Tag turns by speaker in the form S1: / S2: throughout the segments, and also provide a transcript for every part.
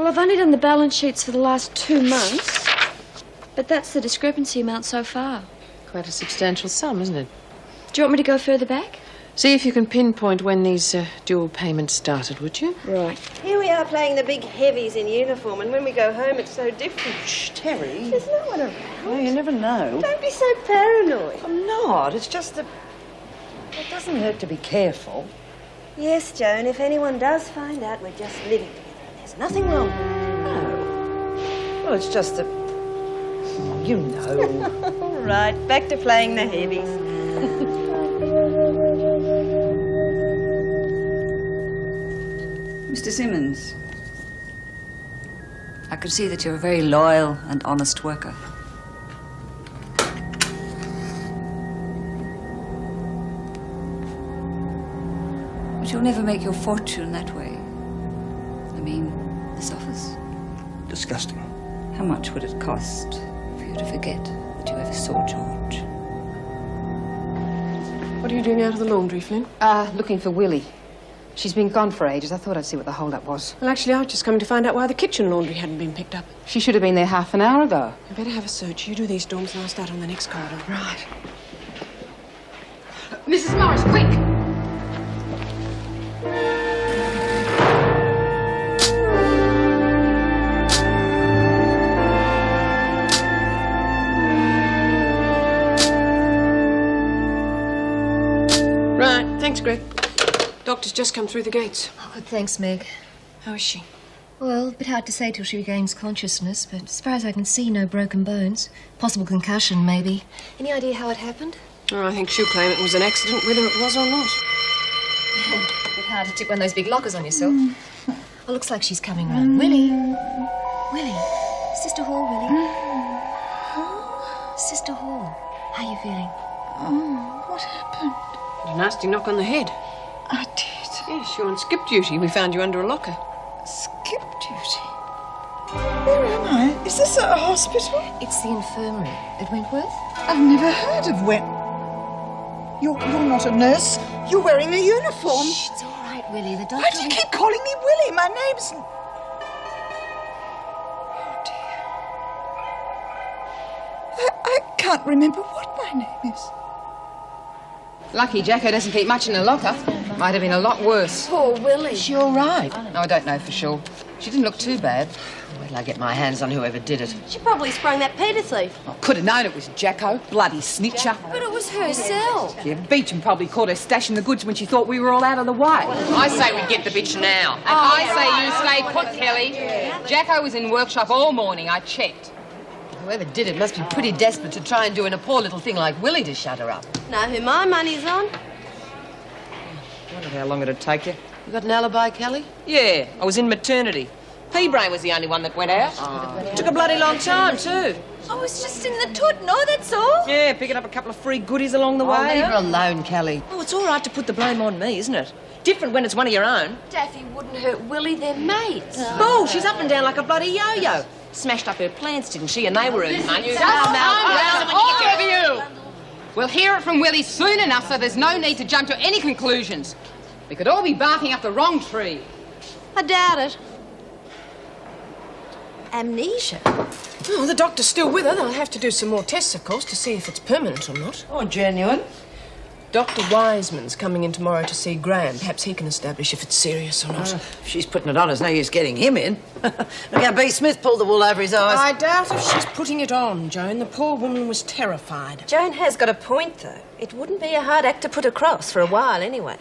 S1: Well, I've only done the balance sheets for the last 2 months, but that's the discrepancy amount so far.
S2: Quite a substantial sum, isn't it?
S1: Do you want me to go further back?
S2: See if you can pinpoint when these dual payments started, would you?
S1: Right.
S3: Here we are playing the big heavies in uniform, and when we go home, it's so different.
S4: Shh, Terry.
S3: There's no one around.
S4: Oh, you never know.
S3: Don't be so paranoid.
S4: I'm not. It's just that it doesn't hurt to be careful.
S3: Yes, Joan, if anyone does find out, we're just living together. There's nothing wrong with it.
S4: No. Well, it's just that... Oh, you know.
S3: All right, back to playing the heavies.
S5: Mr. Simmons, I can see that you're a very loyal and honest worker. But you'll never make your fortune that way. I mean, this office.
S4: Disgusting.
S5: How much would it cost for you to forget that you ever saw George?
S2: What are you doing out of the laundry, Flynn?
S6: Looking for Willie. She's been gone for ages. I thought I'd see what the hold-up was.
S2: Well, actually, I was just coming to find out why the kitchen laundry hadn't been picked up.
S6: She should have been there half an hour ago.
S2: You better have a search. You do these dorms and I'll start on the next corridor.
S6: Right. Mrs. Morris, quick!
S2: Right, thanks, Greg. Doctor's just come through the gates.
S7: Oh, good, thanks, Meg.
S2: How is she?
S7: Well, a bit hard to say till she regains consciousness, but as far as I can see, no broken bones. Possible concussion, maybe. Any idea how it happened?
S2: Oh, I think she'll claim it was an accident, whether it was or not.
S7: A bit hard to tip one of those big lockers on yourself. Well, looks like she's coming round. Willie. Willie. Sister Hall, Willie. Sister Hall. How are you feeling?
S8: Oh, what happened?
S2: A nasty knock on the head.
S8: I did.
S2: Yes, you're on skip duty. We found you under a locker.
S8: Skip duty. Where am I? Is this a hospital?
S7: It's the infirmary at Wentworth.
S8: I've never heard of You're not a nurse. You're wearing a uniform.
S7: Shh, it's all right, Willie. The doctor...
S8: Why do you keep calling me Willie? My name's... Oh, dear. I can't remember what my name is.
S6: Lucky Jacko doesn't keep much in the locker. Might have been a lot worse.
S7: Poor Willie.
S6: Is she all right? No, I don't know for sure. She didn't look too bad. Wait till I get my hands on whoever did it.
S3: She probably sprung that Peter thief.
S6: I could have known it was Jacko. Bloody snitcher.
S7: But it was herself.
S6: Yeah, Beecham probably caught her stashing the goods when she thought we were all out of the way. I say we get the bitch now. And I say you stay put, Kelly. Jacko was in workshop all morning. I checked.
S9: Whoever did it must be pretty desperate to try and do in a poor little thing like Willie to shut her up.
S3: Know who my money's on?
S9: Wondered how long it'd take you. You got an alibi, Kelly?
S2: Yeah, I was in maternity. P-Brain was the only one that went out. Took a bloody long time, too.
S7: I was just in the toot, no, that's all.
S2: Yeah, picking up a couple of free goodies along the way.
S9: Leave her alone, Kelly.
S2: Oh, it's all right to put the blame on me, isn't it? Different when it's one of your own.
S7: Daffy wouldn't hurt Willie, they're mates.
S2: Bull, she's up and down like a bloody yo-yo. Smashed up her plants, didn't she? And they were earning money.
S6: All of you! We'll hear it from Willie soon enough, so there's no need to jump to any conclusions. We could all be barking up the wrong tree.
S3: I doubt it. Amnesia.
S2: Oh, the doctor's still with her. They'll have to do some more tests, of course, to see if it's permanent or not.
S4: Or genuine.
S2: Dr. Wiseman's coming in tomorrow to see Graham. Perhaps he can establish if it's serious or not.
S4: If she's putting it on, there's no use getting him in. Look how B. Smith pulled the wool over his eyes.
S2: I doubt if she's putting it on, Joan. The poor woman was terrified.
S3: Joan has got a point, though. It wouldn't be a hard act to put across, for a while anyway.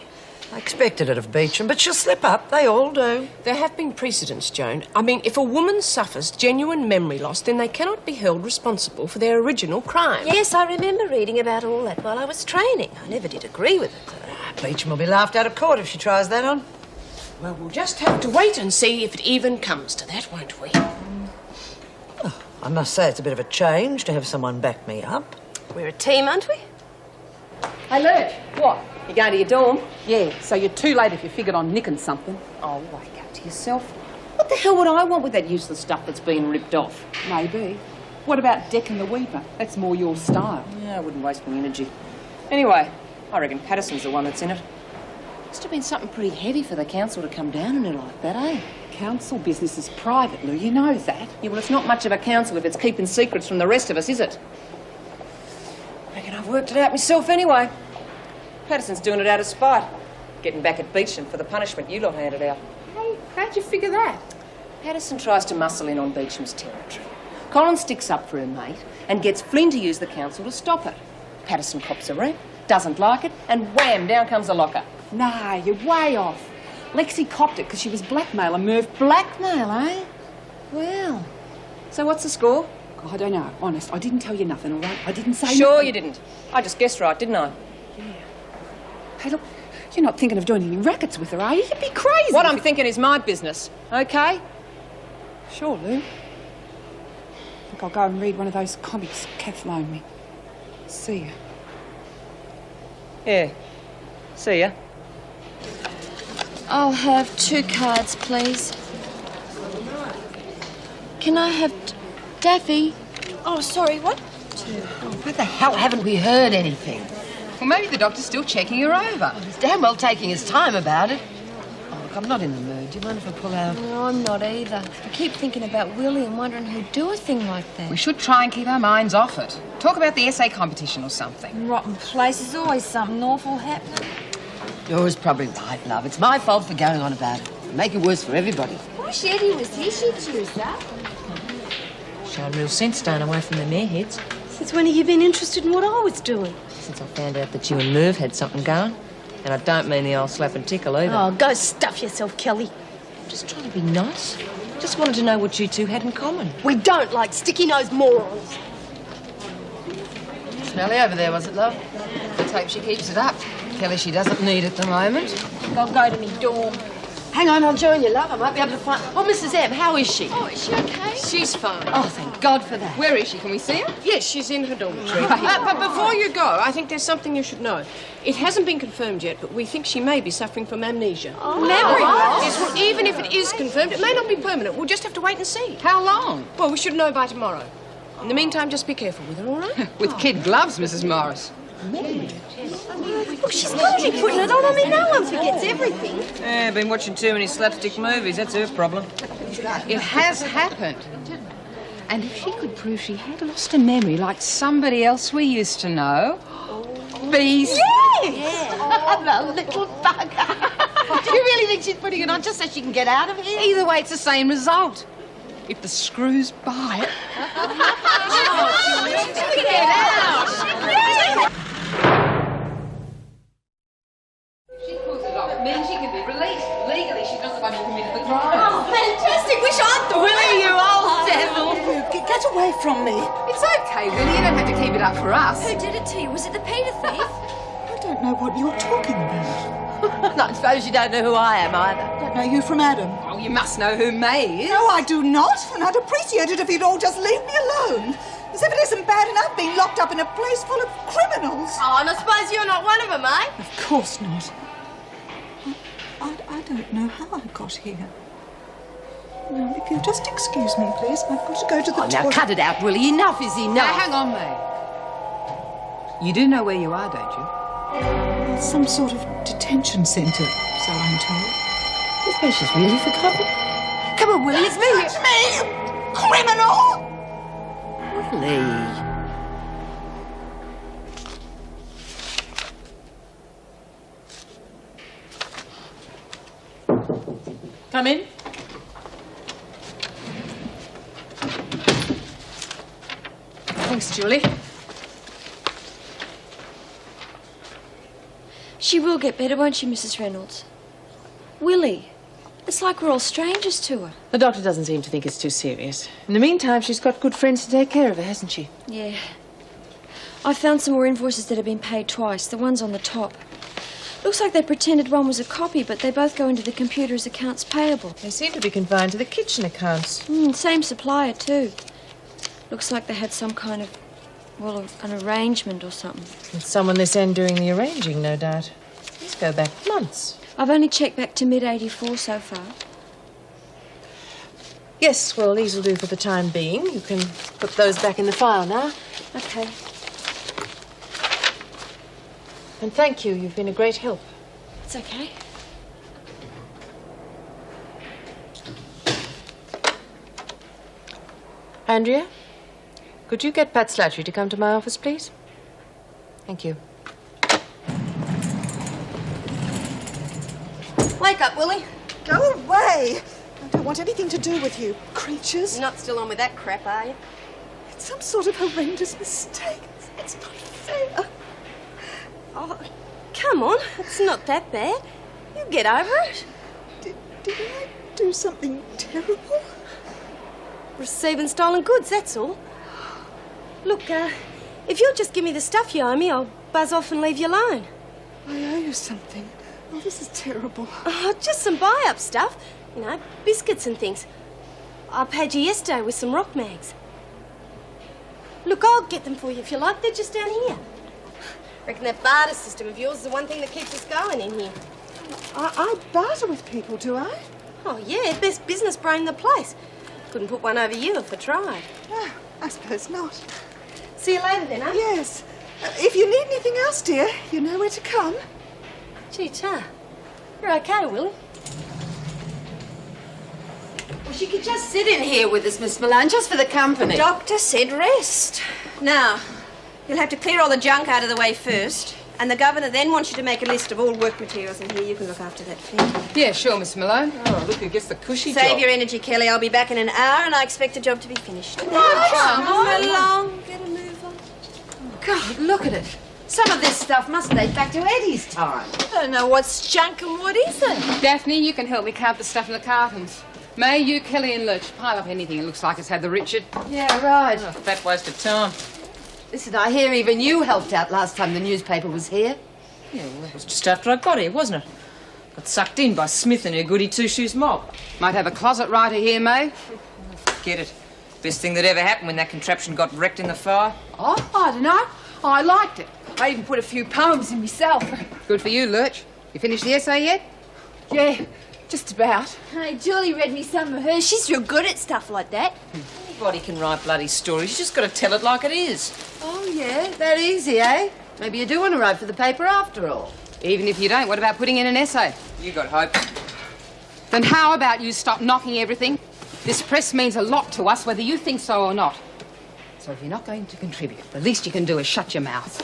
S4: I expected it of Beecham, but she'll slip up. They all do.
S2: There have been precedents, Joan. I mean, if a woman suffers genuine memory loss, then they cannot be held responsible for their original crime.
S3: Yes, I remember reading about all that while I was training. I never did agree with it, though.
S4: Beecham will be laughed out of court if she tries that on.
S2: Well, we'll just have to wait and see if it even comes to that, won't we?
S4: Oh, I must say it's a bit of a change to have someone back me up.
S3: We're a team, aren't we?
S6: Hey, Lurch, what?
S3: You going to your dorm?
S6: Yeah, so you're too late if you figured on nicking something. Oh, wake up to yourself. What the hell would I want with that useless stuff that's been ripped off? Maybe. What about decking the Weeper? That's more your style.
S4: Yeah, I wouldn't waste my energy.
S6: Anyway, I reckon Patterson's the one that's in it.
S9: Must have been something pretty heavy for the council to come down on her like that, eh?
S6: Council business is private, Lou. You know that. Yeah, well, it's not much of a council if it's keeping secrets from the rest of us, is it? I reckon I've worked it out myself anyway. Patterson's doing it out of spite. Getting back at Beecham for the punishment you lot handed out. Hey, how'd you figure that? Patterson tries to muscle in on Beecham's territory. Colin sticks up for her mate and gets Flynn to use the council to stop it. Patterson cops a rep, doesn't like it, and wham, down comes the locker. Nah, you're way off. Lexi copped it because she was blackmailer. Merv, blackmail, eh? Well, so what's the score? Oh, I don't know, honest. I didn't tell you nothing, all right? I didn't say
S2: Sure
S6: nothing.
S2: you didn't. I just guessed right, didn't I?
S6: Yeah. Hey, look, you're not thinking of doing any rackets with her, are you? You'd be crazy.
S2: What I'm thinking is my business, okay?
S6: Sure, Lou. I think I'll go and read one of those comics Kath loaned me. See ya.
S2: Yeah. See ya.
S1: I'll have 2 cards, please. Can I have Daffy? Oh, sorry, what?
S9: Where the hell haven't we heard anything?
S7: Well, maybe the doctor's still checking her over.
S9: He's damn well taking his time about it. Oh, look, I'm not in the mood. Do you mind if I pull out?
S1: No, I'm not either. I keep thinking about Willie and wondering who'd do a thing like that.
S7: We should try and keep our minds off it. Talk about the essay competition or something.
S10: Rotten place. There's always something awful happening.
S9: You're probably right, love. It's my fault for going on about it. Make it worse for everybody.
S10: Wish Eddie was here. She'd choose that.
S2: Showing real sense staying away from them airheads.
S3: Since when have you been interested in what I was doing?
S2: Since I found out that you and Merv had something going. And I don't mean the old slap and tickle either.
S3: Oh, go stuff yourself, Kelly.
S2: I'm just trying to be nice. Just wanted to know what you two had in common.
S3: We don't like sticky-nosed morons.
S9: Smelly over there, was it, love? Let's hope she keeps it up. Kelly, she doesn't need it at the moment.
S10: I'll go to me dorm.
S9: Hang on, I'll join you, love. I might be able to find... Oh, Mrs. M, how is she?
S1: Oh, is she okay?
S2: She's fine.
S9: Oh, thank God for that.
S7: Where is she? Can we see her?
S2: Yes, she's in her dormitory. But before you go, I think there's something you should know. It hasn't been confirmed yet, but we think she may be suffering from amnesia.
S1: Memory
S2: Yes, well, even if it is confirmed, it may not be permanent. We'll just have to wait and see.
S7: How long?
S2: Well, we should know by tomorrow. In the meantime, just be careful with her, all right?
S7: With kid gloves, Mrs. Morris.
S3: Look, she's got to be putting it on. I mean, no one forgets everything.
S4: Yeah, been watching too many slapstick movies. That's her problem.
S7: It has happened. And if she could prove she had lost a memory like somebody else we used to know... Bees.
S3: Yeah. The little bugger.
S9: Do you really think she's putting it on just so she can get out of here?
S7: Either way, it's the same result. If the screws bite... She pulls it off, then she can be released. Legally, she's not the one who committed the crime.
S3: Oh, fantastic. Wish I'd thought
S9: Willie, you old devil!
S8: Get away from me.
S7: It's okay, Willie. You don't have to keep it up for us.
S1: Who did it to you? Was it the Peter thief?
S8: I don't know what you're talking about.
S9: I suppose you don't know who I am either.
S8: I don't know you from Adam.
S7: Oh, you must know who May is.
S8: No, I do not, and I'd appreciate it if you'd all just leave me alone. As if it isn't bad enough being locked up in a place full of criminals.
S9: Oh, and I suppose you're not one of them, eh?
S8: Of course not. I don't know how I got here. Now, if you'll just excuse me, please, I've got to go to the
S9: Oh, now
S8: toilet.
S9: cut it out, Willie. Enough is enough.
S7: Now, hang on, May. You do know where you are, don't you?
S8: Some sort of detention centre, so I'm told.
S9: I suppose she's really forgotten. Come on, Willie, it's me.
S8: It's me! Criminal!
S9: Willie.
S2: Come in.
S7: Thanks, Julie.
S1: She will get better, won't she, Mrs. Reynolds? Willie, it's like we're all strangers to her.
S2: The doctor doesn't seem to think it's too serious. In the meantime, she's got good friends to take care of her, hasn't she?
S1: Yeah. I found some more invoices that have been paid twice, the ones on the top. Looks like they pretended one was a copy, but they both go into the computer as accounts payable.
S2: They seem to be confined to the kitchen accounts.
S1: Same supplier, too. Looks like they had some kind of, well, an arrangement or something.
S2: It's someone this end doing the arranging, no doubt. These go back months.
S1: I've only checked back to mid-84 so far.
S2: Yes, well, these will do for the time being. You can put those back in the file now.
S1: Okay.
S2: And thank you. You've been a great help.
S1: It's okay.
S9: Andrea, could you get Pat Slattery to come to my office, please? Thank you.
S3: Wake up, Willie.
S8: Go away. I don't want anything to do with you, creatures.
S3: You're not still on with that crap, are you?
S8: It's some sort of horrendous mistake. It's not fair.
S3: Oh, come on. It's not that bad. You get over it.
S8: Did I do something terrible?
S3: Receiving stolen goods, that's all. Look, if you'll just give me the stuff you owe me, I'll buzz off and leave you alone.
S8: I owe you something. Oh, this is terrible.
S3: Oh, just some buy-up stuff. You know, biscuits and things. I paid you yesterday with some rock mags. Look, I'll get them for you if you like. They're just down here. Reckon that barter system of yours is the one thing that keeps us going in here.
S8: I barter with people, do I?
S3: Oh, yeah, best business brain in the place. Couldn't put one over you if I tried.
S8: No, I suppose not.
S3: See you later then, huh?
S8: Yes. If you need anything else, dear, you know where to come.
S3: Gee, Ta. You're okay, Willie.
S4: Well, she could just sit in here with us, Miss Malone, just for the company.
S3: Doctor said rest. Now, you'll have to clear all the junk out of the way first. And the governor then wants you to make a list of all work materials in here. You can look after that, thank you.
S6: Yeah, sure, Miss Malone.
S9: Oh, look who gets the cushy job.
S3: Save your energy, Kelly. I'll be back in an hour and I expect the job to be finished.
S6: Come on.
S3: along. Get a move on.
S4: God, look at it. Some of this stuff must date back to Eddie's time.
S10: I don't know what's junk and what isn't.
S6: Daphne, you can help me count the stuff in the cartons. May, you, Kelly and Lurch, pile up anything it looks like it's had the Richard.
S4: Yeah, right.
S9: Oh, fat waste of time.
S4: Listen, I hear even you helped out last time the newspaper was here.
S9: Yeah, well, that was just after I got here, wasn't it? Got sucked in by Smith and her goody two-shoes mob.
S6: Might have a closet writer here, May.
S9: Forget it. Best thing that ever happened when that contraption got wrecked in the fire.
S4: Oh, I don't know. I liked it. I even put a few poems in myself.
S6: Good for you, Lurch. You finished the essay yet?
S4: Yeah, just about.
S10: Hey, Julie read me some of hers. She's real good at stuff like that.
S9: Anybody can write bloody stories. You just got to tell it like it is.
S4: Oh, yeah, that easy, eh? Maybe you do want to write for the paper after all.
S6: Even if you don't, what about putting in an essay?
S9: You got hope.
S6: Then how about you stop knocking everything? This press means a lot to us, whether you think so or not. So if you're not going to contribute, the least you can do is shut your mouth.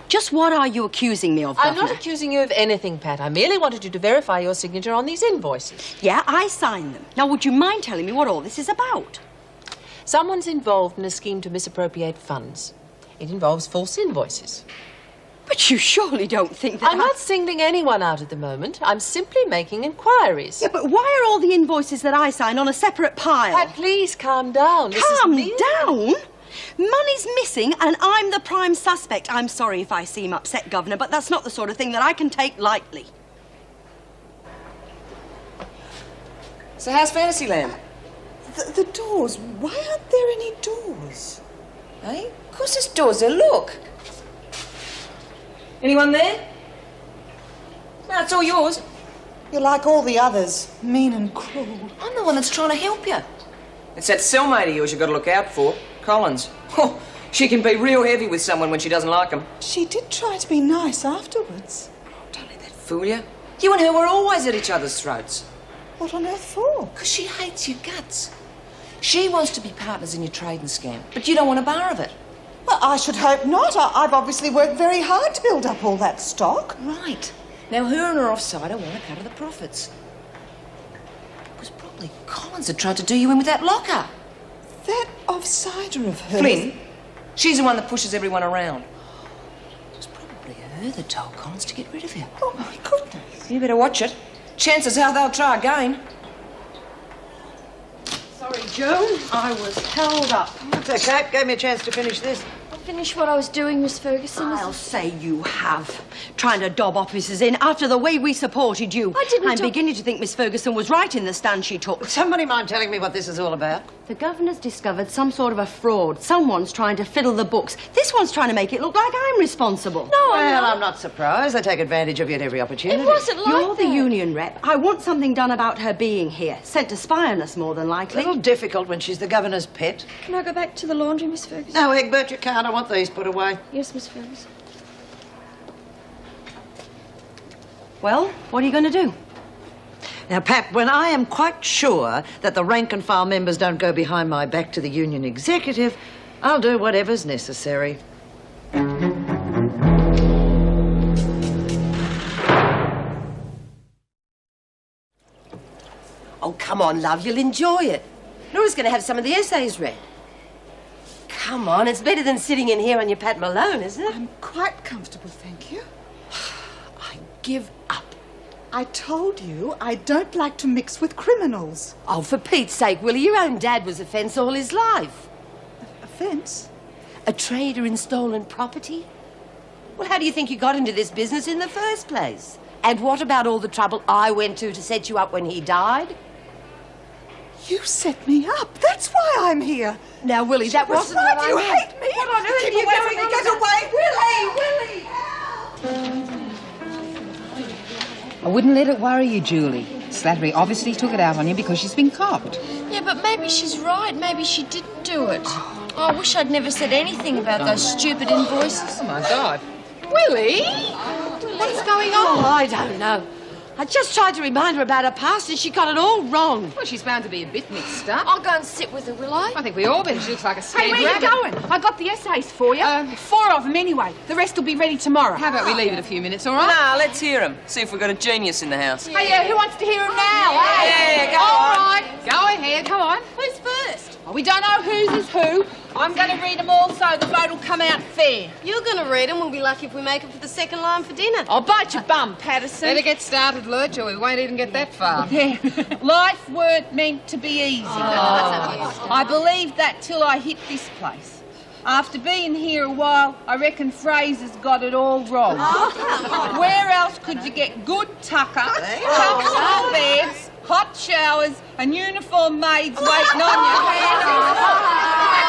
S11: Just what are you accusing me of,
S9: I'm
S11: Governor?
S9: not accusing you of anything, Pat. I merely wanted you to verify your signature on these invoices.
S11: Yeah, I signed them. Now, would you mind telling me what all this is about?
S9: Someone's involved in a scheme to misappropriate funds. It involves false invoices.
S11: But you surely don't think that
S9: I'm not singling anyone out at the moment. I'm simply making inquiries.
S11: Yeah, but why are all the invoices that I sign on a separate pile?
S9: Pat, please calm down.
S11: Calm down? Money's missing and I'm the prime suspect. I'm sorry if I seem upset, Governor, but that's not the sort of thing that I can take lightly.
S9: So how's Fantasyland?
S8: The doors. Why aren't there any doors?
S9: Eh? Of course there's doors there. Look. Anyone there? No, it's all yours.
S8: You're like all the others, mean and cruel.
S9: I'm the one that's trying to help you. It's that cellmate of yours you've got to look out for, Collins. Oh, she can be real heavy with someone when she doesn't like them.
S8: She did try to be nice afterwards.
S9: Don't let that fool you. You and her were always at each other's throats.
S8: What on earth for?
S9: Because she hates your guts. She wants to be partners in your trading scam, but you don't want a bar of it.
S8: Well, I should hope not. I've obviously worked very hard to build up all that stock.
S9: Right. Now her and her offsider want a cut of the profits. It was probably Collins that tried to do you in with that locker.
S8: That offsider of hers.
S9: Flynn. She's the one that pushes everyone around. It was probably her that told Collins to get rid of you.
S8: Oh, my goodness.
S9: You better watch it. Chances are they'll try again.
S4: Sorry, Joan. I was held up. That's okay. Gave me a chance to finish this.
S1: Finish what I was doing, Miss Ferguson.
S11: I'll say you have. Trying to dob officers in after the way we supported you.
S1: I didn't
S11: I'm beginning to think Miss Ferguson was right in the stand she took.
S4: Somebody mind telling me what this is all about?
S11: The Governor's discovered some sort of a fraud. Someone's trying to fiddle the books. This one's trying to make it look like I'm responsible.
S1: No,
S4: Well, I'm not surprised. They take advantage of you at every opportunity.
S1: It wasn't like
S11: You're the
S1: that.
S11: union rep. I want something done about her being here. Sent to spy on us, more than
S4: A
S11: likely.
S4: little difficult when she's the governor's pet.
S1: Can I go back to the laundry, Miss Ferguson?
S4: No, Egbert, you can't. I want these put away.
S1: Yes, Miss Ferguson.
S11: Well, what are you going to do?
S4: Now, Pat, when I am quite sure that the rank and file members don't go behind my back to the union executive, I'll do whatever's necessary.
S12: Oh, come on, love, you'll enjoy it. Laura's going to have some of the essays read. Come on, it's better than sitting in here on your Pat Malone, isn't it?
S8: I'm quite comfortable, thank you.
S12: I give up.
S8: I told you I don't like to mix with criminals.
S12: Oh, for Pete's sake, Willie, your own dad was a fence all his life.
S8: A fence?
S12: A trader in stolen property? Well, how do you think you got into this business in the first place? And what about all the trouble I went to set you up when he died?
S8: You set me up. That's why I'm here.
S12: Now, Willie, that wasn't
S8: right.
S12: what I
S8: You
S12: meant.
S8: hate me. What on earth are you going to get away? Willie! Willie!
S13: I wouldn't let it worry you, Julie. Slattery obviously took it out on you because she's been copped.
S1: Yeah, but maybe she's right. Maybe she didn't do it. Oh, I wish I'd never said anything about those stupid invoices.
S13: Oh, my God.
S2: Willie? What's going on?
S12: Oh, I don't know. I just tried to remind her about her past and she got it all wrong.
S13: Well, she's bound to be a bit mixed up.
S1: I'll go and sit with her, will I?
S13: I think we all better. She looks like a scared
S10: Hey, where
S13: rabbit.
S10: you going? I got the essays for you. 4 of them anyway. The rest will be ready tomorrow.
S13: How about we leave it a few minutes, all right?
S9: Nah, let's hear him. See if we've got a genius in the house.
S10: Hey, who wants to hear them now?
S9: Yeah, go
S10: All
S9: on.
S10: right.
S13: Go ahead, come on.
S10: Who's first? Oh, we don't know whose is who. I'm going to read them all so the vote will come out fair.
S3: You're going to read them. We'll be lucky if we make it for the second line for dinner.
S10: I'll bite your bum, Patterson.
S13: Better get started, Lurch, or we won't even get that far.
S10: Yeah. Life weren't meant to be easy. I believed that till I hit this place. After being here a while, I reckon Fraser's got it all wrong. Where else could you get good tucker, comfortable beds, hot showers, and uniform maids waiting on you?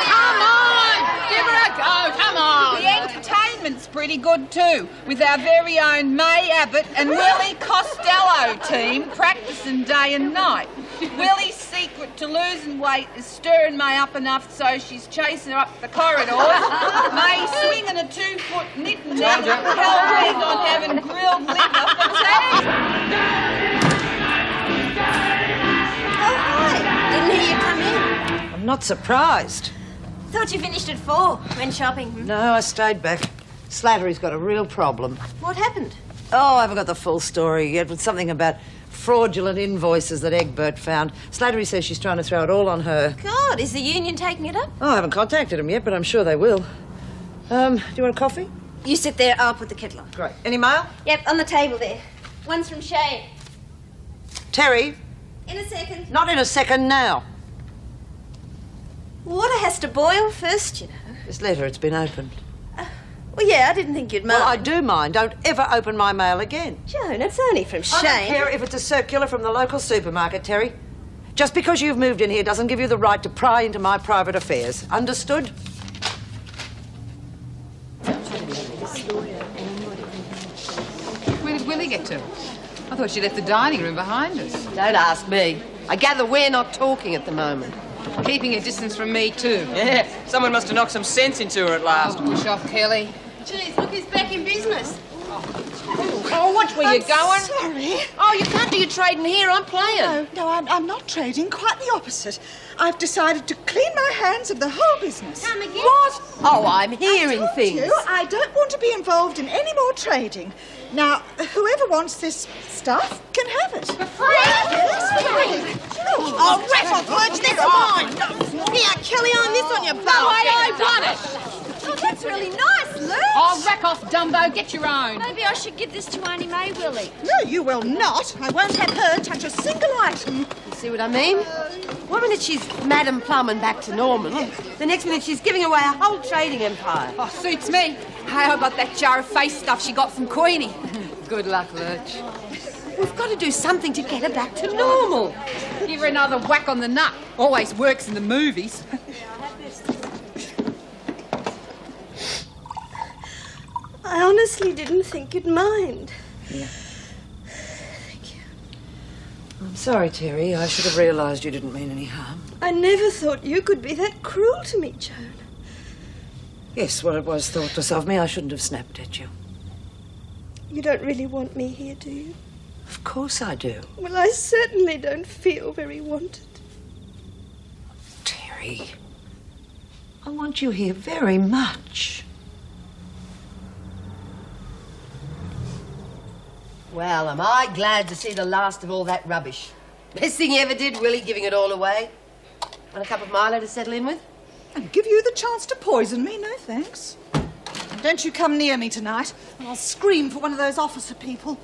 S10: Come on! Give her a go, come on! The entertainment's pretty good too, with our very own May Abbott and Willie Costello team practicing day and night. Willie's secret to losing weight is stirring May up enough so she's chasing her up the corridors. May swinging a 2-foot knitting net, hell-bent on having grilled liquor for tea.
S3: Didn't hear you come in.
S4: I'm not surprised.
S3: Thought you finished at 4. Went shopping.
S4: No, I stayed back. Slattery's got a real problem.
S3: What happened?
S4: Oh, I haven't got the full story yet, but something about fraudulent invoices that Egbert found. Slattery says she's trying to throw it all on her.
S3: God, is the union taking it up?
S4: Oh, I haven't contacted them yet, but I'm sure they will. Do you want a coffee?
S3: You sit there, I'll put the kettle on.
S4: Great. Any mail?
S3: Yep, on the table there. One's from Shane.
S4: Terry?
S3: In a second.
S4: Not in a second now.
S3: Water has to boil first, you know.
S4: This letter, it's been opened.
S3: Well, yeah, I didn't think you'd mind.
S4: Well, I do mind. Don't ever open my mail again.
S3: Joan, it's only from Shane.
S4: I don't care if it's a circular from the local supermarket, Terry. Just because you've moved in here doesn't give you the right to pry into my private affairs. Understood?
S13: Where did Willie get to? I thought she left the dining room behind us.
S12: Don't ask me. I gather we're not talking at the moment.
S13: Keeping a distance from me, too.
S9: Yeah, someone must have knocked some sense into her at last.
S13: Oh, push off, Kelly.
S3: Jeez, look who's back in business.
S2: Oh, watch where you're going.
S8: Sorry.
S2: Oh, you can't do your trading here. I'm playing.
S8: No, I'm not trading. Quite the opposite. I've decided to clean my hands of the whole business.
S3: Come again?
S12: What? Oh, I'm hearing things.
S8: I don't want to be involved in any more trading. Now, whoever wants this stuff can have it.
S3: Oh, raffle, Clutch, that's mine. Here, Kelly, on this on your bum.
S10: I want it.
S1: Oh, that's really nice, Lou.
S10: Oh, rack off, Dumbo. Get your own.
S1: Maybe I should give this to Auntie May, Willie.
S8: No, you will not. I won't have her touch a single item.
S12: You see what I mean? One minute she's Madam Plum and back to normal. The next minute she's giving away a whole trading empire.
S10: Oh, suits me. Hey, I got that jar of face stuff she got from Queenie.
S13: Good luck, Lurch.
S12: We've got to do something to get her back to normal.
S13: Give her another whack on the nut. Always works in the movies.
S3: I honestly didn't think you'd mind.
S4: Yeah. Thank you. I'm sorry, Terry. I should have realised you didn't mean any harm.
S3: I never thought you could be that cruel to me, Joan.
S4: Yes, well, it was thoughtless of me. I shouldn't have snapped at you.
S3: You don't really want me here, do you?
S4: Of course I do.
S3: Well, I certainly don't feel very wanted.
S4: Terry, I want you here very much.
S12: Well, am I glad to see the last of all that rubbish. Best thing you ever did, Willie, giving it all away. Want a cup of Milo to settle in with?
S8: And give you the chance to poison me? No, thanks. And don't you come near me tonight, and I'll scream for one of those officer people.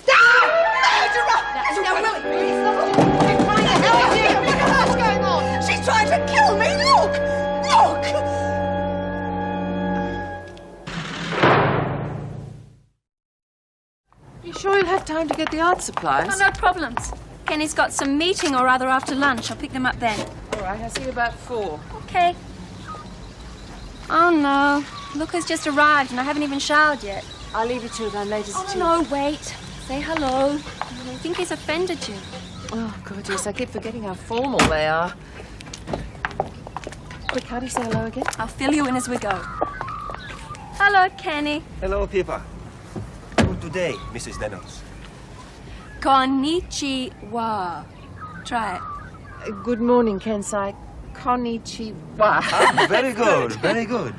S8: What's going on? She's trying to kill me! Look! Look!
S2: You sure you'll have time to get the art supplies?
S1: Oh, no problems. Kenny's got some meeting or rather after lunch. I'll pick them up then.
S2: All right, I'll see you about 4.
S1: Okay. Oh, no. Luca's just arrived and I haven't even showered yet.
S2: I'll leave you to it. I'm late as
S1: Oh, no, wait. Say hello. I think he's offended you.
S2: Oh, God, yes. I keep forgetting how formal they are. Quick, how do you say hello again?
S1: I'll fill you in as we go. Hello, Kenny.
S14: Hello, Pippa. Good today, Mrs. Reynolds.
S1: Konnichiwa. Try it.
S2: Good morning, Kensai. Konnichiwa.
S14: Ah, very good, very good.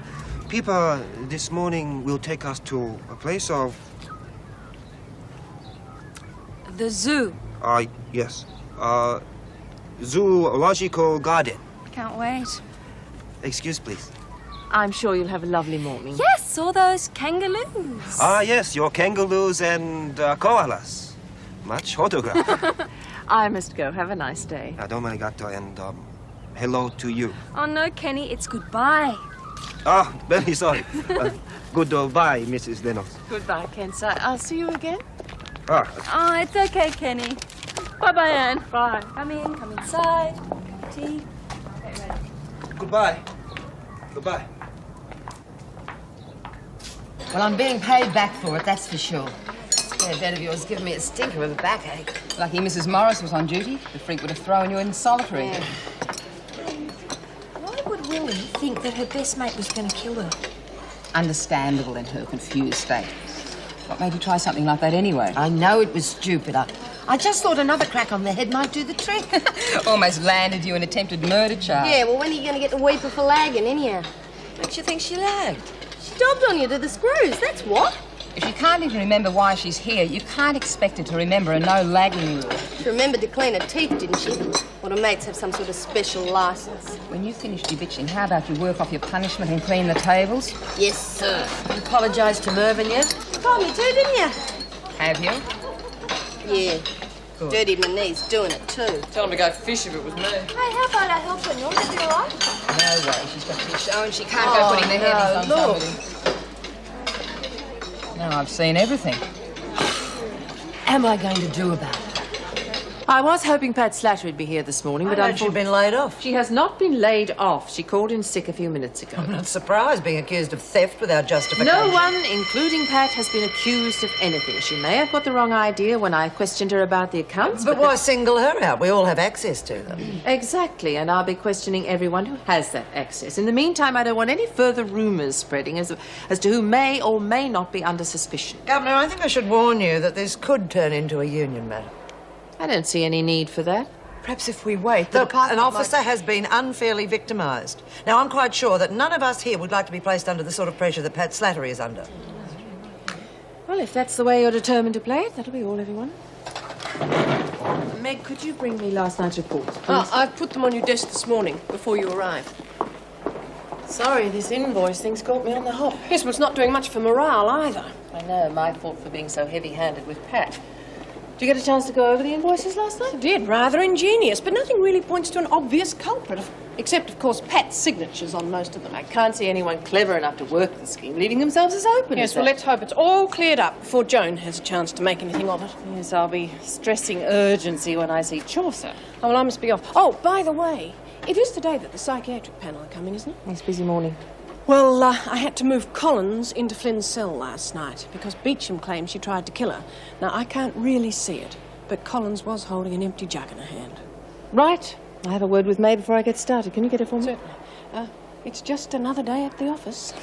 S14: Pippa, this morning will take us to a place of...
S1: The zoo.
S14: Yes. Zoological garden.
S1: Can't wait.
S14: Excuse, please.
S2: I'm sure you'll have a lovely morning.
S1: Yes, saw those kangaroos.
S14: Yes, your kangaroos and koalas. Much autograph.
S2: I must go. Have a nice day.
S14: Domo arigato, and hello to you.
S1: Oh, no, Kenny, it's goodbye.
S14: Very sorry. Goodbye, Mrs. Reynolds.
S2: Goodbye, Kensai. I'll see you again.
S1: Oh, it's okay, Kenny. Bye-bye, Anne.
S2: Bye.
S1: Come in, come inside. Tea. Okay, ready.
S14: Goodbye. Goodbye.
S12: Well, I'm being paid back for it, that's for sure. Yeah, bed of yours giving me a stinker with a backache.
S13: Lucky Mrs. Morris was on duty. The freak would have thrown you in solitary.
S12: Yeah.
S1: Why would Willie think that her best mate was going to kill her?
S13: Understandable in her confused state. What made you try something like that anyway?
S12: I know it was stupid. I just thought another crack on the head might do the trick.
S13: Almost landed you an attempted murder charge.
S3: Yeah, well, when are you going to get the weeper for lagging, anyhow?
S12: Makes you think she lagged.
S3: She dobbed on you to the screws, that's what.
S13: If you can't even remember why she's here, you can't expect her to remember a no-lagging rule.
S3: She remembered to clean her teeth, didn't she? Or her mates have some sort of special licence.
S13: When you finished your bitching, how about you work off your punishment and clean the tables?
S3: Yes, sir.
S12: You apologised to Mervyn yet?
S3: You told me to, didn't you?
S13: Have you?
S3: Yeah.
S13: Good.
S3: Dirtied my knees doing it, too.
S2: Tell him to go fish if it was me.
S1: Hey, how about I help her? You'll be all right?
S13: No way. She's got to be shown. She can't go putting the head on
S3: look.
S13: somebody. No, I've seen everything.
S12: Am I going to do about it?
S2: I was hoping Pat Slattery would be here this morning, but
S4: Haven't you been laid off?
S2: She has not been laid off. She called in sick a few minutes ago.
S4: I'm not surprised being accused of theft without justification.
S2: No one, including Pat, has been accused of anything. She may have got the wrong idea when I questioned her about the accounts.
S4: But why single her out? We all have access to them.
S2: Exactly, and I'll be questioning everyone who has that access. In the meantime, I don't want any further rumours spreading as to who may or may not be under suspicion.
S4: Governor, I think I should warn you that this could turn into a union matter.
S2: I don't see any need for that.
S4: Perhaps if we wait... Look, an officer has been unfairly victimised. Now, I'm quite sure that none of us here would like to be placed under the sort of pressure that Pat Slattery is under.
S2: Well, if that's the way you're determined to play it, that'll be all, everyone. Meg, could you bring me last night's reports, please? I've put them on your desk this morning, before you arrived. Sorry, this invoice thing's caught me on the hop. Yes, well, it's not doing much for morale, either. I know, my fault for being so heavy-handed with Pat. Did you get a chance to go over the invoices last night? I did. Rather ingenious, but nothing really points to an obvious culprit, except, of course, Pat's signatures on most of them. I can't see anyone clever enough to work the scheme, leaving themselves as open as that. Yes, well, let's hope it's all cleared up before Joan has a chance to make anything of it. Yes, I'll be stressing urgency when I see Chaucer. Oh, well, I must be off. Oh, by the way, it is today that the psychiatric panel are coming, isn't it? It's busy morning. Well, I had to move Collins into Flynn's cell last night because Beecham claims she tried to kill her. Now, I can't really see it, but Collins was holding an empty jug in her hand. Right. I have a word with May before I get started. Can you get it for me? Certainly. It's just another day at the office.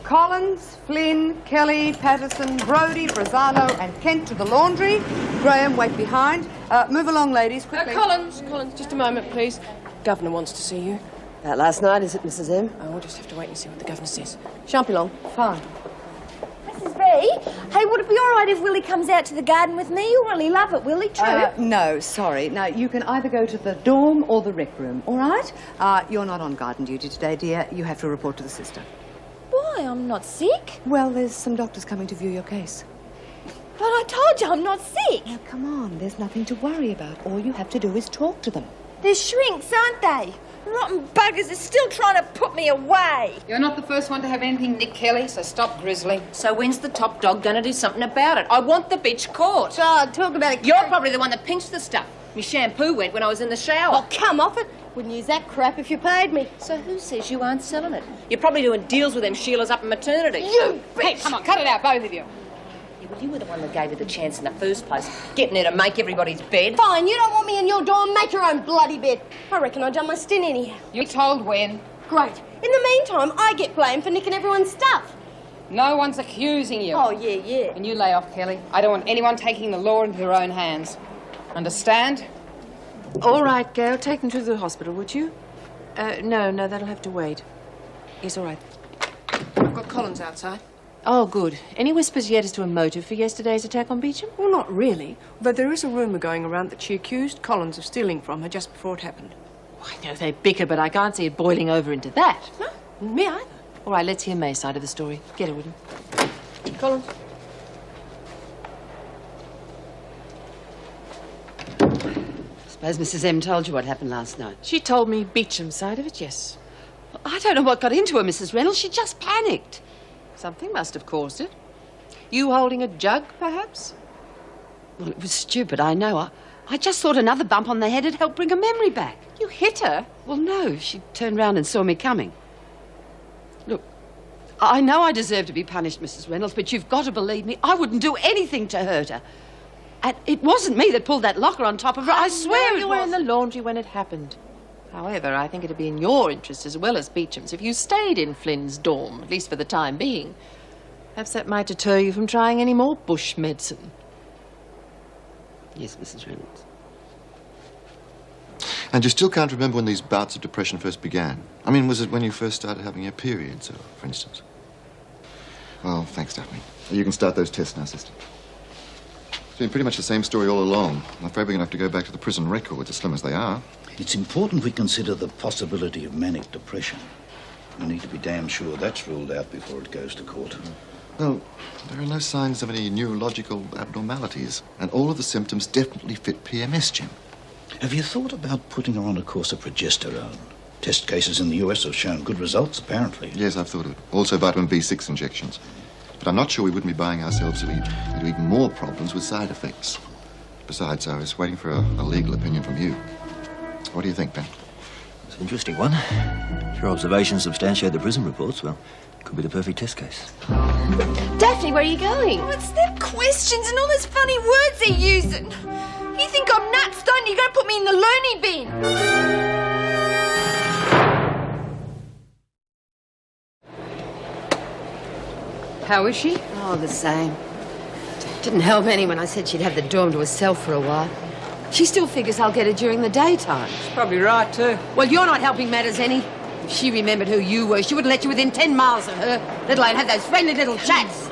S15: Collins, Flynn, Kelly, Patterson, Brodie, Brazzano and Kent to the laundry. Graham, wait behind. Move along, ladies, quickly.
S2: Collins, just a moment, please. Governor wants to see you.
S11: That last night, is it, Mrs. M?
S2: Oh, we'll just have to wait and see what the governor says. Shan't be long.
S15: Fine.
S3: Mrs. B, hey, would it be all right if Willie comes out to the garden with me? You'll really love it, Willie, true?
S15: No, sorry. Now, you can either go to the dorm or the rec room, all right? You're not on garden duty today, dear. You have to report to the sister.
S3: Why? I'm not sick.
S15: Well, there's some doctors coming to view your case.
S3: But I told you I'm not sick.
S15: Now, come on. There's nothing to worry about. All you have to do is talk to them.
S3: They're shrinks, aren't they? Rotten buggers are still trying to put me away.
S13: You're not the first one to have anything, Nick Kelly, so stop grizzling.
S6: So when's the top dog going to do something about it? I want the bitch caught.
S3: Oh, talk about it.
S6: You're probably the one that pinched the stuff. My shampoo went when I was in the shower.
S3: Oh, come off it. Wouldn't use that crap if you paid me.
S6: So who says you aren't selling it? You're probably doing deals with them Sheilas up in maternity.
S3: You bitch!
S13: Hey, come on, cut it out, both of you.
S6: Yeah, well, you were the one that gave her the chance in the first place, getting her to make everybody's bed.
S3: Fine, you don't want me in your dorm, make your own bloody bed. I reckon I've done my stint anyhow.
S13: You're told when.
S3: Great. In the meantime, I get blamed for nicking everyone's stuff.
S13: No one's accusing you.
S3: Oh, yeah.
S13: And you lay off, Kelly. I don't want anyone taking the law into their own hands. Understand?
S2: All right, Gail, take them to the hospital, would you? No, that'll have to wait. Yes, all right. I've got Collins outside. Oh, good. Any whispers yet as to a motive for yesterday's attack on Beecham? Well, not really. But there is a rumour going around that she accused Collins of stealing from her just before it happened. I know they bicker, but I can't see it boiling over into that. No, me either. All right, let's hear May's side of the story. Get her, would you? Collins.
S12: Suppose Mrs. M told you what happened last night.
S2: She told me Beecham's side of it, yes.
S12: I don't know what got into her, Mrs. Reynolds. She just panicked.
S2: Something must have caused it. You holding a jug, perhaps?
S12: Well, it was stupid, I know. I just thought another bump on the head would help bring her memory back.
S2: You hit her?
S12: Well, no. She turned round and saw me coming. Look, I know I deserve to be punished, Mrs. Reynolds, but you've got to believe me. I wouldn't do anything to hurt her. And it wasn't me that pulled that locker on top of her. I swear
S2: you were in the laundry when it happened. However, I think it'd be in your interest as well as Beecham's if you stayed in Flynn's dorm, at least for the time being. Perhaps that might deter you from trying any more bush medicine.
S12: Yes, Mrs. Reynolds.
S16: And you still can't remember when these bouts of depression first began? I mean, was it when you first started having your periods, for instance? Well, thanks, Daphne. You can start those tests now, sister. It's been pretty much the same story all along. I'm afraid we're going to have to go back to the prison records, as slim as they are.
S17: It's important we consider the possibility of manic depression. We need to be damn sure that's ruled out before it goes to court.
S16: Well, there are no signs of any neurological abnormalities, and all of the symptoms definitely fit PMS, Jim.
S17: Have you thought about putting her on a course of progesterone? Test cases in the US have shown good results, apparently.
S16: Yes, I've thought of it. Also vitamin B6 injections. But I'm not sure we wouldn't be buying ourselves into even more problems with side effects. Besides, I was waiting for a legal opinion from you. What do you think, Ben?
S18: It's an interesting one. If your observations substantiate the prison reports, well, it could be the perfect test case.
S3: Daphne, where are you going?
S1: What's them questions and all those funny words they're using? You think I'm nuts, don't you? You're going to put me in the loony bin.
S13: How is she?
S12: Oh, the same. Didn't help any when I said she'd have the dorm to herself for a while. She still figures I'll get her during the daytime.
S6: She's probably right, too.
S12: Well, you're not helping matters any. If she remembered who you were, she wouldn't let you within 10 miles of her, let alone have those friendly little chats.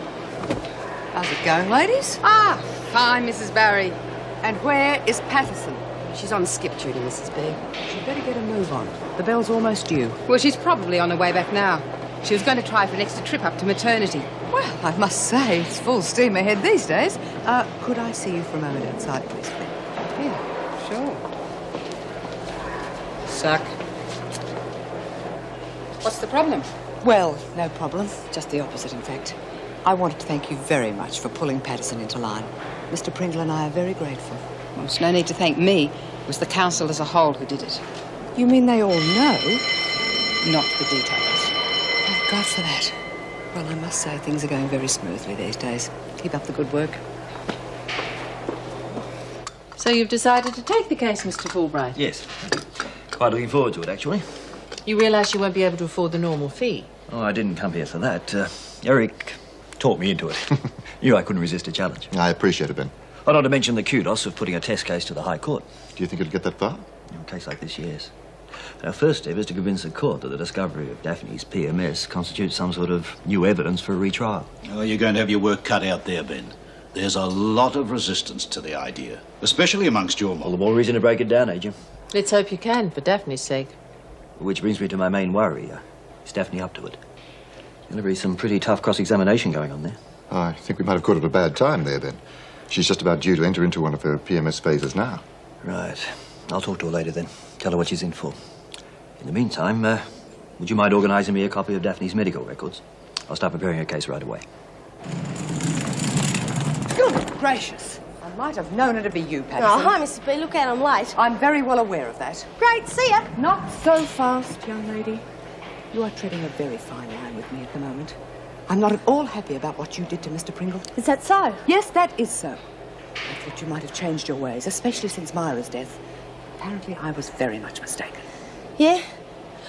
S15: How's it going, ladies?
S13: Ah, fine, Mrs. Barry.
S15: And where is Patterson?
S12: She's on skip duty, Mrs. B.
S15: She'd better get a move on. The bell's almost due.
S13: Well, she's probably on her way back now. She was going to try for an extra trip up to maternity.
S15: Well, I must say, it's full steam ahead these days. Could I see you for a moment outside, please?
S13: Yeah, sure.
S6: Suck.
S13: What's the problem?
S15: Well, no problem. Just the opposite, in fact. I wanted to thank you very much for pulling Patterson into line. Mr. Pringle and I are very grateful.
S13: Well, it's no need to thank me. It was the council as a whole who did it.
S15: You mean they all know?
S13: Not the details.
S15: Thank God for that. Well, I must say, things are going very smoothly these days. Keep up the good work.
S2: So you've decided to take the case, Mr. Fulbright?
S18: Yes. Quite looking forward to it, actually.
S2: You realise you won't be able to afford the normal fee?
S18: Oh, I didn't come here for that. Eric talked me into it. I couldn't resist a challenge.
S16: I appreciate it, Ben.
S18: Oh, not to mention the kudos of putting a test case to the High Court.
S16: Do you think it'll get that far?
S18: In a case like this, yes. Our first step is to convince the court that the discovery of Daphne's PMS constitutes some sort of new evidence for a retrial.
S17: Oh, you're going to have your work cut out there, Ben. There's a lot of resistance to the idea, especially amongst your mob.
S18: All the more reason to break it down, Agent.
S2: Let's hope you can, for Daphne's sake.
S18: Which brings me to my main worry. Is Daphne up to it? There's going to be some pretty tough cross-examination going on there.
S16: Oh, I think we might have caught it a bad time there, Ben. She's just about due to enter into one of her PMS phases now.
S18: Right. I'll talk to her later then. Tell her what she's in for. In the meantime, would you mind organising me a copy of Daphne's medical records? I'll start preparing a case right away.
S15: Good gracious. I might have known it'd be you, Patterson.
S3: Oh, hi, Mrs. B. Look out, I'm late.
S15: I'm very well aware of that.
S3: Great, see ya.
S15: Not so fast, young lady. You are treading a very fine line with me at the moment. I'm not at all happy about what you did to Mr. Pringle.
S3: Is that so?
S15: Yes, that is so. I thought you might have changed your ways, especially since Myra's death. Apparently, I was very much mistaken.
S3: Yeah?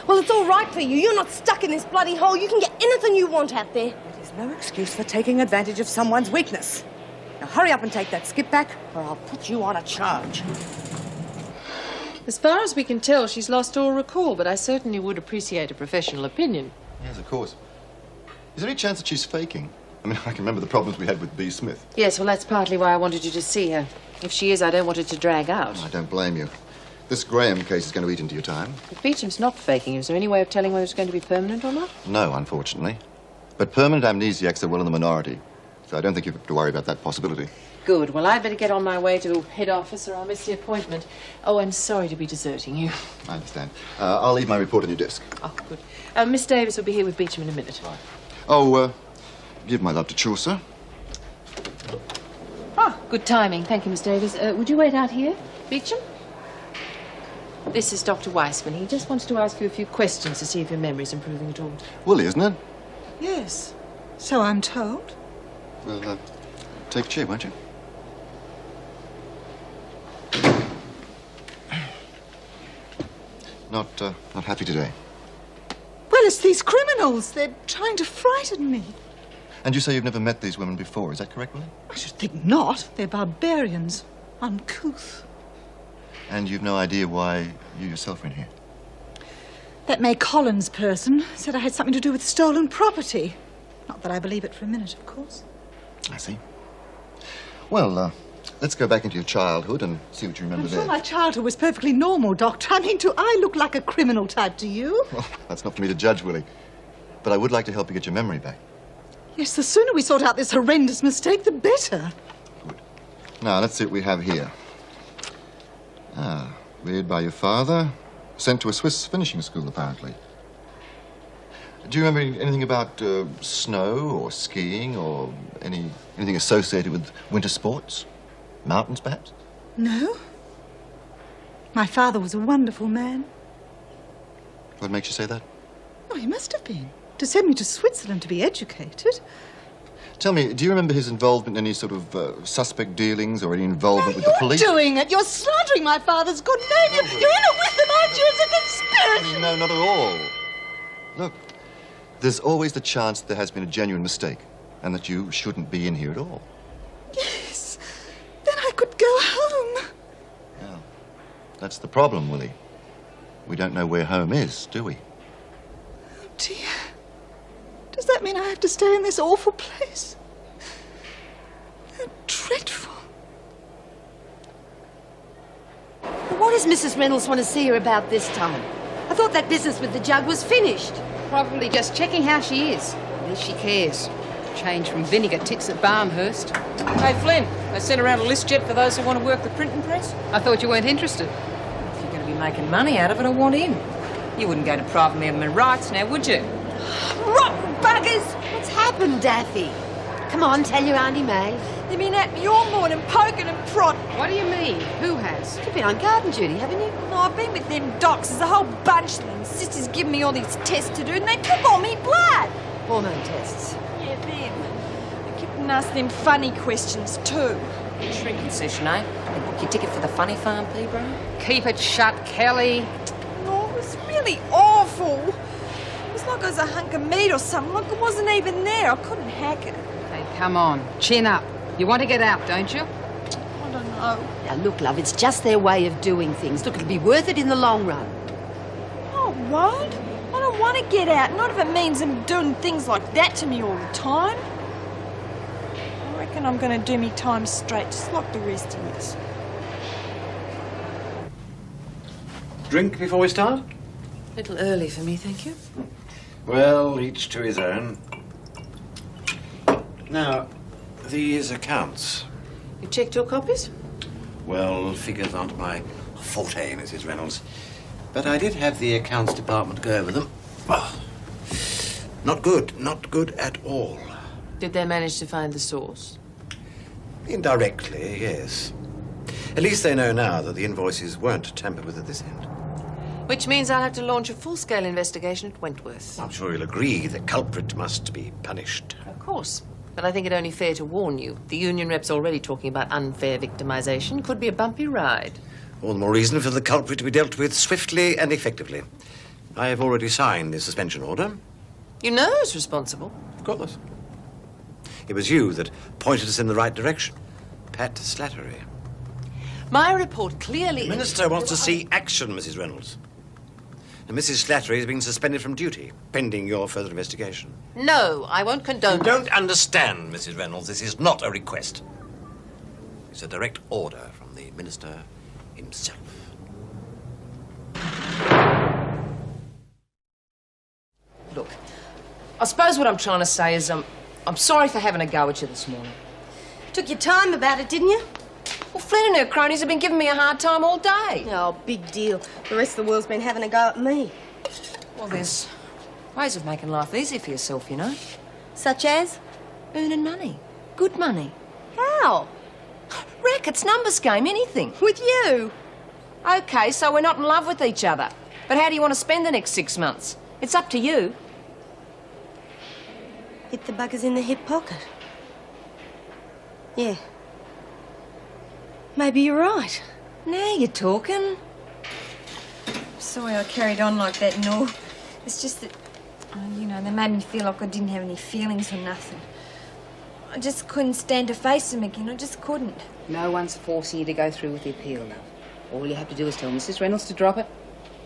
S3: Well, it's all right for you. You're not stuck in this bloody hole. You can get anything you want out there.
S15: It is no excuse for taking advantage of someone's weakness. Now, hurry up and take that skip back, or I'll put you on a charge.
S2: As far as we can tell, she's lost all recall, but I certainly would appreciate a professional opinion.
S16: Yes, of course. Is there any chance that she's faking? I mean, I can remember the problems we had with B. Smith.
S2: Yes, well, that's partly why I wanted you to see her. If she is, I don't want it to drag out.
S16: I don't blame you. This Graham case is going to eat into your time.
S2: If Beecham's not faking, is there any way of telling whether it's going to be permanent or not?
S16: No, unfortunately. But permanent amnesiacs are well in the minority, so I don't think you have to worry about that possibility.
S2: Good. Well, I'd better get on my way to head office or I'll miss the appointment. Oh, I'm sorry to be deserting you.
S16: I understand. I'll leave my report on your desk.
S2: Oh, good. Miss Davis will be here with Beecham in a minute.
S16: Right. Oh, give my love to Chaucer.
S2: Ah, good timing. Thank you, Miss Davis. Would you wait out here, Beecham? This is Dr. Weissman. He just wants to ask you a few questions to see if your memory's improving at all.
S16: Willie, isn't it?
S8: Yes, so I'm told.
S16: Well, take a chair, won't you? Not happy today.
S8: Well, it's these criminals. They're trying to frighten me.
S16: And you say you've never met these women before, is that correct, Willie?
S8: I should think not. They're barbarians. Uncouth.
S16: And you've no idea why you yourself are in here?
S8: That May Collins person said I had something to do with stolen property. Not that I believe it for a minute, of course.
S16: I see. Well, let's go back into your childhood and see what you remember
S8: I'm sure
S16: there.
S8: my childhood was perfectly normal, Doctor. I mean, do I look like a criminal type to you?
S16: Well, that's not for me to judge, Willie. But I would like to help you get your memory back.
S8: Yes, the sooner we sort out this horrendous mistake, the better.
S16: Now, let's see what we have here. Ah, reared by your father, sent to a Swiss finishing school, apparently. Do you remember anything about snow or skiing or anything associated with winter sports? Mountains, perhaps?
S8: No. My father was a wonderful man.
S16: What makes you say that?
S8: Oh, he must have been. To send me to Switzerland to be educated.
S16: Tell me, do you remember his involvement in any sort of suspect dealings or any involvement with the police?
S8: You're doing it. You're slandering my father's good name. You're in it with them, aren't you? It's a conspiracy.
S16: No, not at all. Look, there's always the chance that there has been a genuine mistake and that you shouldn't be in here at all.
S8: Yes. Then I could go home.
S16: Yeah. That's the problem, Willie. We don't know where home is, do we?
S8: Oh, dear. Does that mean I have to stay in this awful place? How dreadful.
S11: What does Mrs. Reynolds want to see her about this time? I thought that business with the jug was finished.
S13: Probably just checking how she is. At least she cares. Change from vinegar tits at Barnhurst.
S6: Hey, Flynn, they sent around a list yet for those who want to work the printing press?
S13: I thought you weren't interested.
S6: If you're going to be making money out of it, I want in. You wouldn't go to private member rights now, would you?
S11: Rotten buggers! What's happened, Daffy? Come on, tell your Auntie May.
S1: They've been at me all morning, poking and prodding.
S13: What do you mean? Who has?
S11: You've been on garden duty, haven't you?
S1: No, I've been with them docs. There's a whole bunch of them. Sister's giving me all these tests to do, and they took all me blood.
S11: Hormone tests.
S1: Yeah, them. They keep asking them funny questions, too.
S6: Shrinking session, eh? They book your ticket for the funny farm, P-bro?
S13: Keep it shut, Kelly.
S1: No, it was really awful. It was
S19: It's like it was a hunk of meat or something. Like it wasn't even there. I couldn't hack it.
S13: Hey, come on. Chin up. You want to get out, don't you?
S19: I don't know.
S11: Now, look, love, it's just their way of doing things. Look, it'll be worth it in the long run.
S19: Oh, it won't. I don't want to get out. Not if it means them doing things like that to me all the time. I reckon I'm going to do me time straight, just like the rest of us.
S20: Drink before we start?
S2: A little early for me, thank you.
S20: Well, each to his own. Now, these accounts.
S2: You checked your copies?
S20: Well, figures aren't my forte, Mrs. Reynolds. But I did have the accounts department go over them. Oh, not good at all.
S2: Did they manage to find the source?
S20: Indirectly, yes. At least they know now that the invoices weren't tampered with at this end.
S2: Which means I'll have to launch a full-scale investigation at Wentworth.
S20: I'm sure you'll agree the culprit must be punished.
S2: Of course. But I think it only fair to warn you. The union rep's already talking about unfair victimization. Could be a bumpy ride.
S20: All the more reason for the culprit to be dealt with swiftly and effectively. I have already signed the suspension order.
S2: You know who's responsible?
S20: Of course. It was you that pointed us in the right direction. Pat Slattery.
S2: My report clearly...
S20: The Minister wants to see action, Mrs. Reynolds. And Mrs. Slattery has been suspended from duty, pending your further investigation.
S2: No, I won't condone
S20: You don't understand, Mrs. Reynolds. This is not a request. It's a direct order from the Minister himself.
S2: Look, I suppose what I'm trying to say is I'm sorry for having a go at you this morning.
S3: Took your time about it, didn't you?
S2: Well, Flynn and her cronies have been giving me a hard time all day.
S3: Oh, big deal. The rest of the world's been having a go at me.
S2: Well, there's ways of making life easy for yourself, you know.
S3: Such as?
S2: Earning money. Good money.
S3: How?
S2: Rackets, numbers game, anything.
S3: With you?
S2: OK, so we're not in love with each other. But how do you want to spend the next 6 months? It's up to you.
S3: Hit the buggers in the hip pocket. Yeah. Maybe you're right.
S2: Now you're talking.
S19: Sorry I carried on like that and all. It's just that, you know, they made me feel like I didn't have any feelings or nothing. I just couldn't stand to face them again. I just couldn't.
S13: No one's forcing you to go through with the appeal, love. All you have to do is tell Mrs. Reynolds to drop it,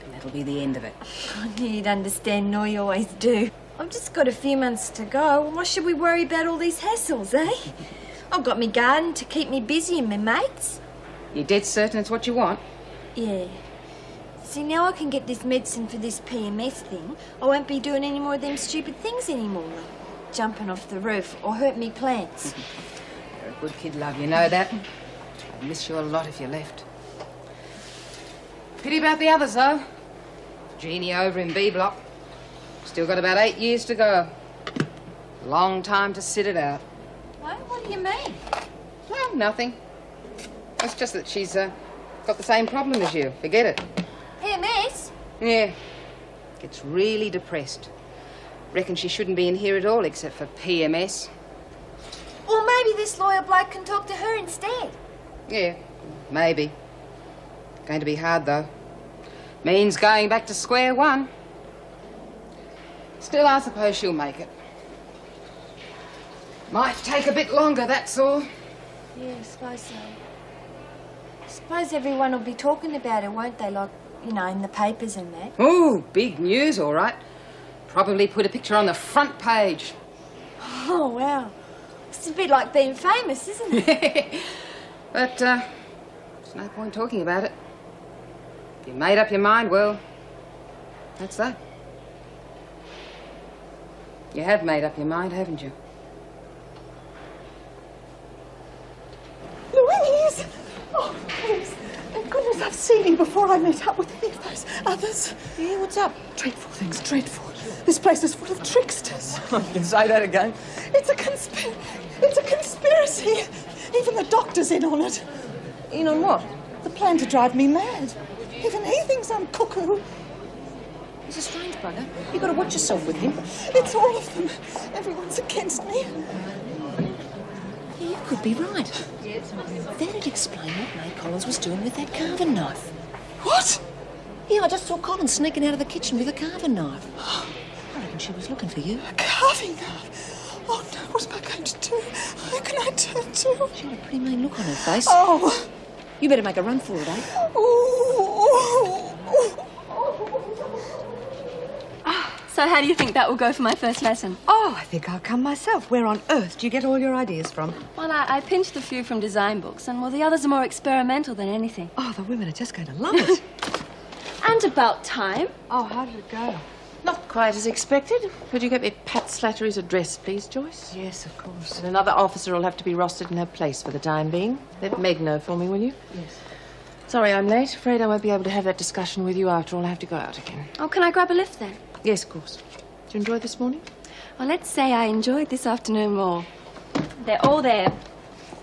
S13: and that'll be the end of it.
S19: I knew you'd understand, no, you always do. I've just got a few months to go. Why should we worry about all these hassles, eh? I've got me garden to keep me busy and my mates.
S13: You're dead certain it's what you want?
S19: Yeah. See, now I can get this medicine for this PMS thing. I won't be doing any more of them stupid things anymore, like jumping off the roof or hurt me plants.
S13: You're a good kid, love, you know that. I'd miss you a lot if you left. Pity about the others, though. Jeannie over in B Block. Still got about 8 years to go. Long time to sit it out.
S19: What do you mean?
S13: Well, nothing. It's just that she's got the same problem as you. Forget it.
S19: PMS?
S13: Yeah. Gets really depressed. Reckon she shouldn't be in here at all except for PMS.
S19: Or maybe this lawyer bloke can talk to her instead.
S13: Yeah, maybe. Going to be hard, though. Means going back to square one. Still, I suppose she'll make it. Might take a bit longer, that's all.
S19: Yeah, I suppose so. I suppose everyone will be talking about it, won't they? Like, you know, in the papers and that.
S13: Ooh, big news, all right. Probably put a picture on the front page.
S19: Oh, wow. It's a bit like being famous, isn't it?
S13: But, there's no point talking about it. If you made up your mind, well, that's that. You have made up your mind, haven't you?
S8: Louise! Oh, Louise, thank goodness I've seen you before I met up with any of those others.
S2: Yeah, what's up?
S8: Dreadful things, dreadful. This place is full of tricksters.
S9: You can say that again.
S8: It's a conspiracy. Even the doctor's in on it.
S2: In on what?
S8: The plan to drive me mad. Even he thinks I'm cuckoo.
S2: He's a strange bugger. You've got to watch yourself with him.
S8: It's all of them. Everyone's against me.
S2: You could be right. That'd explain what May Collins was doing with that carving knife.
S8: What?
S2: Yeah, I just saw Collins sneaking out of the kitchen with a carving knife. I reckon
S6: and she was looking for you.
S8: A carving knife. Oh no, what am I going to do? Who can I turn to?
S6: She had a pretty mean look on her face.
S8: Oh.
S6: You better make a run for it, eh?
S3: So how do you think that will go for my first lesson?
S11: Oh, I think I'll come myself. Where on earth do you get all your ideas from?
S3: Well, I pinched a few from design books, and, well, the others are more experimental than anything.
S11: Oh, the women are just going to love it.
S3: And about time.
S11: Oh, how did it go?
S2: Not quite as expected. Could you get me Pat Slattery's address, please, Joyce?
S11: Yes, of course.
S2: And another officer will have to be rostered in her place for the time being. Let Meg know for me, will you?
S11: Yes.
S2: Sorry I'm late. Afraid I won't be able to have that discussion with you after all. I have to go out again.
S3: Oh, can I grab a lift then?
S2: Yes, of course. Did you enjoy this morning?
S3: Well, let's say I enjoyed this afternoon more. They're all there.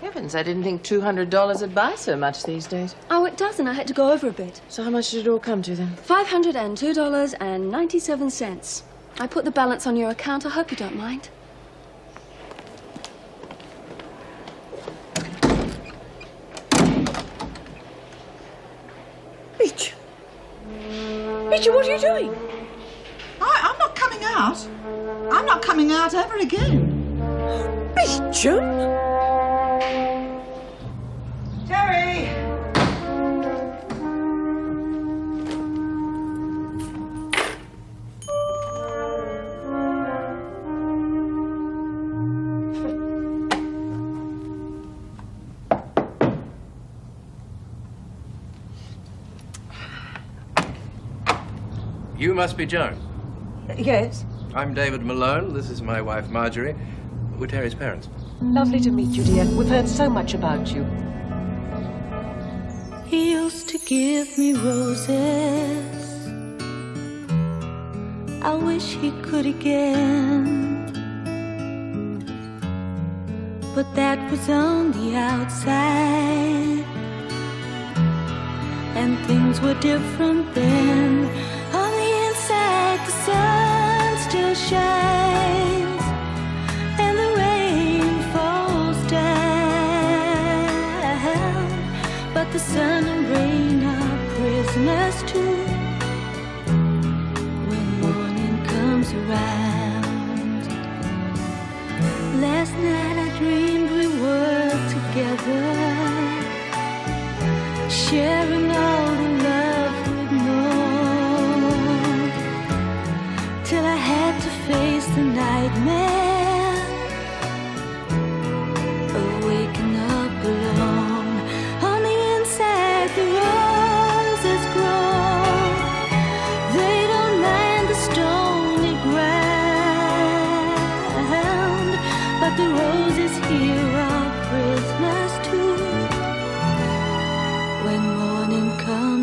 S2: Heavens, I didn't think $200 would buy so much these days.
S3: Oh, it doesn't. I had to go over a bit.
S2: So how much did it all come to then?
S3: $502.97. I put the balance on your account. I hope you don't mind.
S8: Richard. Richard, what are you doing? I'm not coming out. I'm not coming out ever again. Richard!
S4: Terry!
S21: You must be Joan.
S4: Yes?
S21: I'm David Malone. This is my wife, Marjorie. We're Terry's parents.
S2: Lovely to meet you, dear. We've heard so much about you.
S22: He used to give me roses. I wish he could again. But that was on the outside, and things were different then. On the inside, the sun still shines, and the rain falls down. But the sun and rain are prisoners too when morning comes around. Last night I dreamed we were together, sharing all the love we'd known, till I had to face the nightmare of waking up alone. On the inside the roses grow, they don't mind the stony ground, but the roses here are prisoners too when morning comes.